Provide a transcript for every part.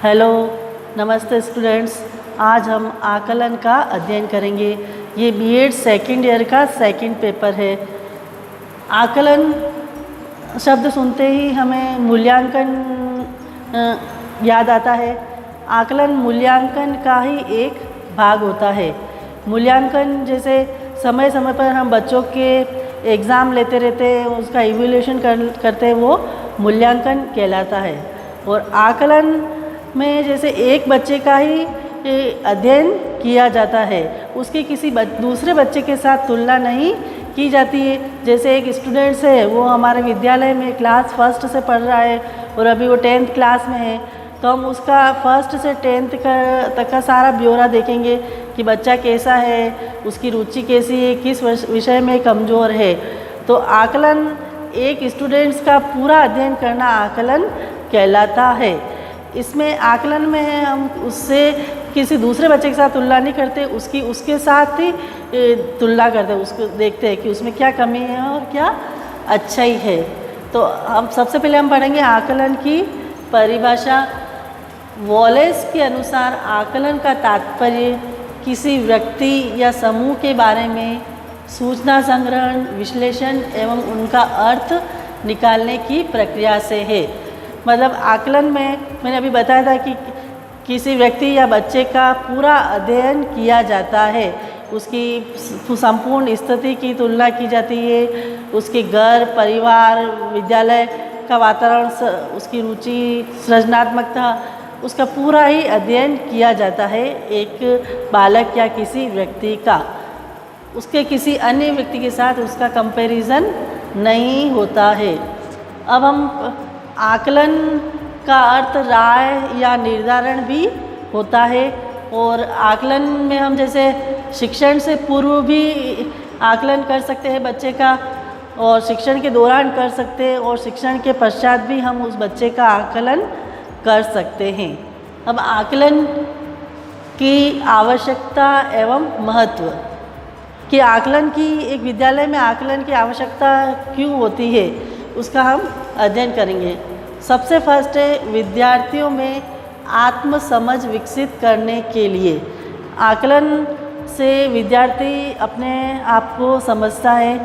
Hello, नमस्ते students. आज हम आकलन का अध्ययन करेंगे। ये बीएड सेकंड ईयर का सेकंड पेपर है। आकलन शब्द सुनते ही हमें मूल्यांकन याद आता है। आकलन मूल्यांकन का ही एक भाग होता है। मूल्यांकन जैसे समय समय पर हम बच्चों के एग्ज़ाम लेते रहते हैं, उसका इवैल्यूएशन करते हैं, वो मूल्यांकन कहलाता है। और आकलन में जैसे एक बच्चे का ही अध्ययन किया जाता है, उसकी किसी दूसरे बच्चे के साथ तुलना नहीं की जाती है। जैसे एक स्टूडेंट्स है, वो हमारे विद्यालय में क्लास फर्स्ट से पढ़ रहा है और अभी वो 10th क्लास में है, तो हम उसका फर्स्ट से 10th तक का सारा ब्यौरा देखेंगे कि बच्चा कैसा है, उसकी रुचि कैसी है, किस विषय में कमज़ोर है। तो आकलन एक स्टूडेंट्स का पूरा अध्ययन करना आकलन कहलाता है। इसमें आकलन में है हम उससे किसी दूसरे बच्चे के साथ तुलना नहीं करते, उसके साथ ही तुलना करते हैं, उसको देखते हैं कि उसमें क्या कमी है और क्या अच्छाई है। तो हम सबसे पहले हम पढ़ेंगे आकलन की परिभाषा। वॉलेस के अनुसार आकलन का तात्पर्य किसी व्यक्ति या समूह के बारे में सूचना संग्रहण, विश्लेषण एवं उनका अर्थ निकालने की प्रक्रिया से है। मतलब आकलन में मैंने अभी बताया था कि किसी व्यक्ति या बच्चे का पूरा अध्ययन किया जाता है, उसकी संपूर्ण स्थिति की तुलना की जाती है, उसके घर, परिवार, विद्यालय का वातावरण, उसकी रुचि, सृजनात्मकता, उसका पूरा ही अध्ययन किया जाता है। एक बालक या किसी व्यक्ति का उसके किसी अन्य व्यक्ति के साथ उसका कंपैरिजन नहीं होता है। अब हम आकलन का अर्थ राय या निर्धारण भी होता है। और आकलन में हम जैसे शिक्षण से पूर्व भी आकलन कर सकते हैं बच्चे का, और शिक्षण के दौरान कर सकते हैं, और शिक्षण के पश्चात भी हम उस बच्चे का आकलन कर सकते हैं। अब आकलन की आवश्यकता एवं महत्व कि आकलन की एक विद्यालय में आकलन की आवश्यकता क्यों होती है, उसका हम अध्ययन करेंगे। सबसे फर्स्ट है विद्यार्थियों में आत्म समझ विकसित करने के लिए। आकलन से विद्यार्थी अपने आप को समझता है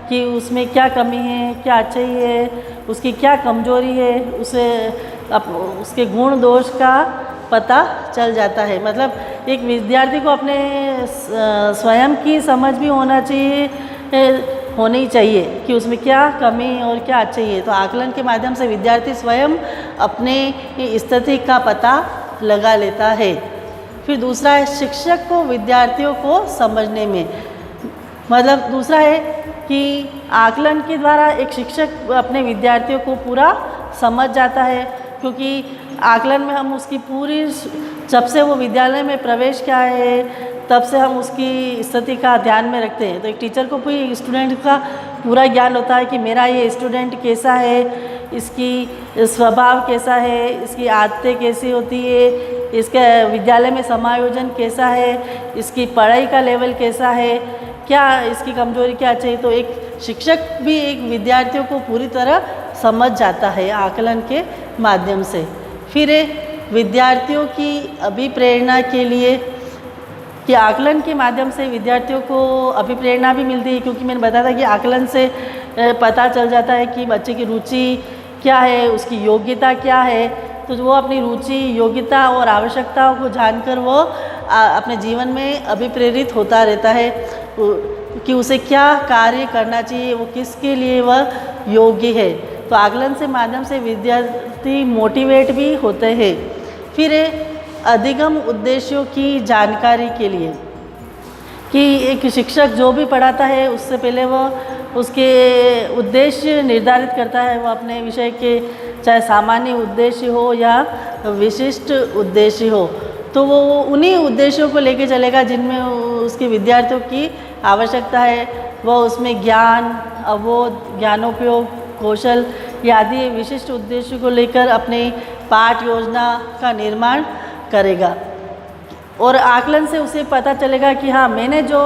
कि उसमें क्या कमी है, क्या अच्छाई है, उसकी क्या कमजोरी है, उसके गुण दोष का पता चल जाता है। मतलब एक विद्यार्थी को अपने स्वयं की समझ भी होनी चाहिए कि उसमें क्या कमी और क्या अच्छाई है। तो आकलन के माध्यम से विद्यार्थी स्वयं अपने स्थिति का पता लगा लेता है। फिर दूसरा है शिक्षक को विद्यार्थियों को समझने में। मतलब दूसरा है कि आकलन के द्वारा एक शिक्षक अपने विद्यार्थियों को पूरा समझ जाता है, क्योंकि आकलन में हम उसकी पूरी, जब से वो विद्यालय में प्रवेश किया है तब से हम उसकी स्थिति का ध्यान में रखते हैं। तो एक टीचर को भी स्टूडेंट का पूरा ज्ञान होता है कि मेरा ये स्टूडेंट कैसा है, इसकी स्वभाव कैसा है, इसकी आदतें कैसी होती है, इसके विद्यालय में समायोजन कैसा है, इसकी पढ़ाई का लेवल कैसा है, क्या इसकी कमजोरी क्या चाहिए। तो एक शिक्षक भी एक विद्यार्थियों को पूरी तरह समझ जाता है आकलन के माध्यम से। फिर विद्यार्थियों की अभिप्रेरणा के लिए कि आकलन के माध्यम से विद्यार्थियों को अभिप्रेरणा भी मिलती है, क्योंकि मैंने बताया था कि आकलन से पता चल जाता है कि बच्चे की रुचि क्या है, उसकी योग्यता क्या है। तो वो अपनी रुचि, योग्यता और आवश्यकताओं को जानकर वो अपने जीवन में अभिप्रेरित होता रहता है कि उसे क्या कार्य करना चाहिए, वो किसके लिए वह योग्य है। तो आकलन से माध्यम से विद्यार्थी मोटिवेट भी होते हैं। फिर अधिगम उद्देश्यों की जानकारी के लिए कि एक शिक्षक जो भी पढ़ाता है उससे पहले वह उसके उद्देश्य निर्धारित करता है। वो अपने विषय के चाहे सामान्य उद्देश्य हो या विशिष्ट उद्देश्य हो, तो वो उन्हीं उद्देश्यों को लेके चलेगा जिनमें उसके विद्यार्थियों की आवश्यकता है। वह उसमें ज्ञान, अवबोध, ज्ञानोपयोग, कौशल आदि विशिष्ट उद्देश्य को लेकर अपने पाठ योजना का निर्माण करेगा। और आकलन से उसे पता चलेगा कि हाँ, मैंने जो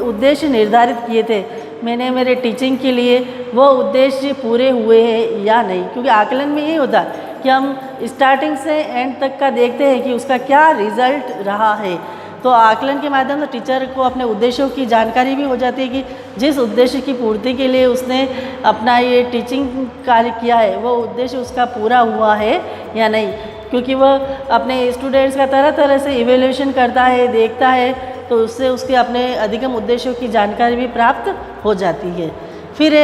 उद्देश्य निर्धारित किए थे, मैंने मेरे टीचिंग के लिए वो उद्देश्य पूरे हुए हैं या नहीं। क्योंकि आकलन में ये होता है कि हम स्टार्टिंग से एंड तक का देखते हैं कि उसका क्या रिज़ल्ट रहा है। तो आकलन के माध्यम से टीचर को अपने उद्देश्यों की जानकारी भी हो जाती है कि जिस उद्देश्य की पूर्ति के लिए उसने अपना ये टीचिंग कार्य किया है वो उद्देश्य उसका पूरा हुआ है या नहीं, क्योंकि वह अपने स्टूडेंट्स का तरह तरह से इवेल्यूशन करता है, देखता है, तो उससे उसके अपने अधिगम उद्देश्यों की जानकारी भी प्राप्त हो जाती है। फिर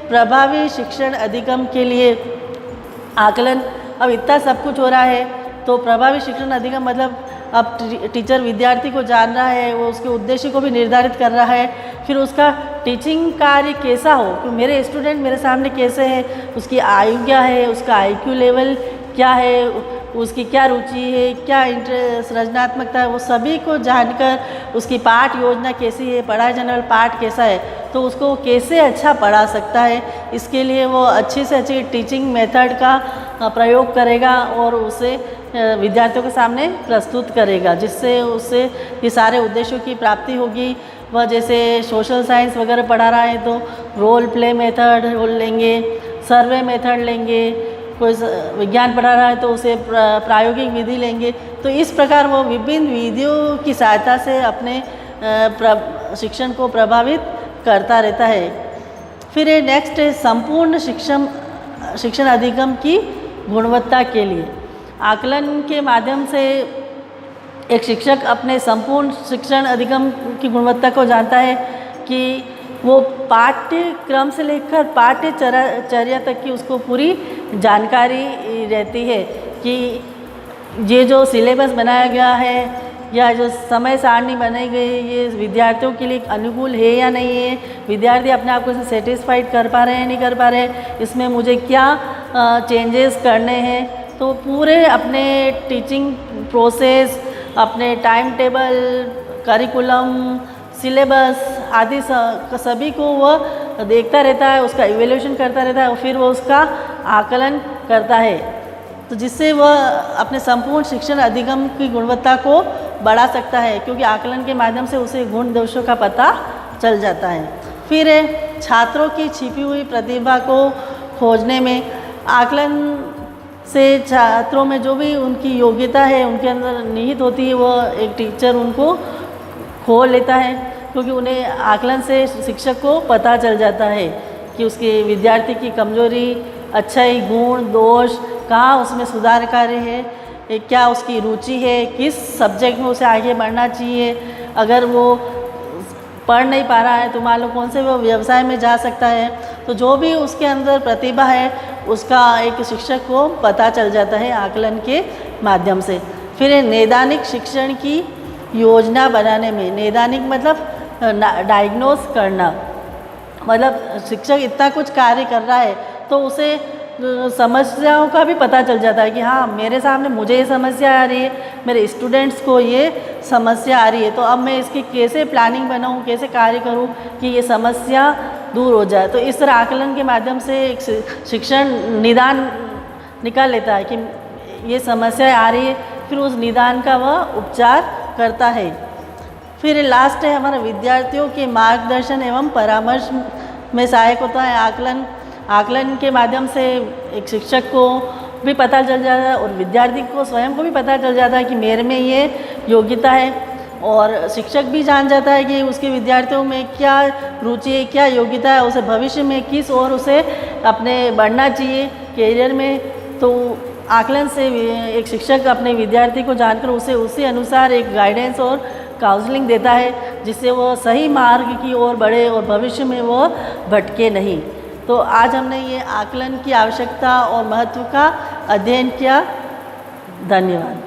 प्रभावी शिक्षण अधिगम के लिए आकलन, अब इतना सब कुछ हो रहा है तो प्रभावी शिक्षण अधिगम मतलब अब टीचर विद्यार्थी को जान रहा है, वो उसके उद्देश्य को भी निर्धारित कर रहा है, फिर उसका टीचिंग कार्य कैसा हो कि मेरे स्टूडेंट मेरे सामने कैसे है, उसकी आयु क्या है, उसका IQ लेवल क्या है, उसकी क्या रुचि है, क्या इंटरेस्ट रचनात्मकता है, वो सभी को जानकर उसकी पाठ योजना कैसी है, पढ़ाया जाने वाला पाठ कैसा है, तो उसको कैसे अच्छा पढ़ा सकता है, इसके लिए वो अच्छी से अच्छी टीचिंग मेथड का प्रयोग करेगा और उसे विद्यार्थियों के सामने प्रस्तुत करेगा, जिससे उससे ये सारे उद्देश्यों की प्राप्ति होगी। वह जैसे सोशल साइंस वगैरह पढ़ा रहा है तो रोल प्ले मेथड लेंगे, सर्वे मेथड लेंगे, कोई विज्ञान पढ़ा रहा है तो उसे प्रायोगिक विधि लेंगे। तो इस प्रकार वो विभिन्न विधियों की सहायता से अपने शिक्षण को प्रभावित करता रहता है। फिर नेक्स्ट है संपूर्ण शिक्षण अधिगम की गुणवत्ता के लिए। आकलन के माध्यम से एक शिक्षक अपने संपूर्ण शिक्षण अधिगम की गुणवत्ता को जानता है कि वो पाठ्यक्रम से लेकर पाठ्यचर्या तक की उसको पूरी जानकारी रहती है कि ये जो सिलेबस बनाया गया है या जो समय सारणी बनाई गई है ये विद्यार्थियों के लिए अनुकूल है या नहीं है, विद्यार्थी अपने आप को सेटिस्फाइड कर पा रहे हैं नहीं कर पा रहे हैं, इसमें मुझे क्या चेंजेस करने हैं। तो पूरे अपने टीचिंग प्रोसेस, अपने टाइम टेबल, करिकुलम, सिलेबस आदि सभी को वह देखता रहता है, उसका इवैल्यूएशन करता रहता है और फिर वो उसका आकलन करता है, तो जिससे वह अपने संपूर्ण शिक्षण अधिगम की गुणवत्ता को बढ़ा सकता है, क्योंकि आकलन के माध्यम से उसे गुण दोषों का पता चल जाता है। फिर छात्रों की छिपी हुई प्रतिभा को खोजने में आकलन से छात्रों में जो भी उनकी योग्यता है उनके अंदर निहित होती है, वह एक टीचर उनको खोल लेता है, क्योंकि उन्हें आकलन से शिक्षक को पता चल जाता है कि उसके विद्यार्थी की कमजोरी, अच्छाई, गुण, दोष कहाँ उसमें सुधार कार्य है, क्या उसकी रुचि है, किस सब्जेक्ट में उसे आगे बढ़ना चाहिए। अगर वो पढ़ नहीं पा रहा है तो मान लो कौन से वो व्यवसाय में जा सकता है, तो जो भी उसके अंदर प्रतिभा है उसका एक शिक्षक को पता चल जाता है आकलन के माध्यम से। फिर नैदानिक शिक्षण की योजना बनाने में, नैदानिक मतलब डायग्नोस करना, मतलब शिक्षक इतना कुछ कार्य कर रहा है तो उसे समस्याओं का भी पता चल जाता है कि हाँ मेरे सामने मुझे ये समस्या आ रही है, मेरे स्टूडेंट्स को ये समस्या आ रही है, तो अब मैं इसकी कैसे प्लानिंग बनाऊँ, कैसे कार्य करूँ कि ये समस्या दूर हो जाए। तो इस तरह आकलन के माध्यम से एक शिक्षण निदान निकाल लेता है कि ये समस्या आ रही है, फिर उस निदान का वह उपचार करता है। फिर लास्ट है हमारा विद्यार्थियों के मार्गदर्शन एवं परामर्श में सहायक होता है आकलन। आकलन के माध्यम से एक शिक्षक को भी पता चल जाता है और विद्यार्थी को स्वयं को भी पता चल जाता है कि मेरे में ये योग्यता है, और शिक्षक भी जान जाता है कि उसके विद्यार्थियों में क्या रुचि है, क्या योग्यता है, उसे भविष्य में किस ओर उसे अपने बढ़ना चाहिए कैरियर में। तो आकलन से एक शिक्षक अपने विद्यार्थी को जानकर उसे उसी अनुसार एक गाइडेंस और काउंसलिंग देता है, जिससे वह सही मार्ग की ओर बढ़े और भविष्य में वह भटके नहीं। तो आज हमने ये आकलन की आवश्यकता और महत्व का अध्ययन किया। धन्यवाद।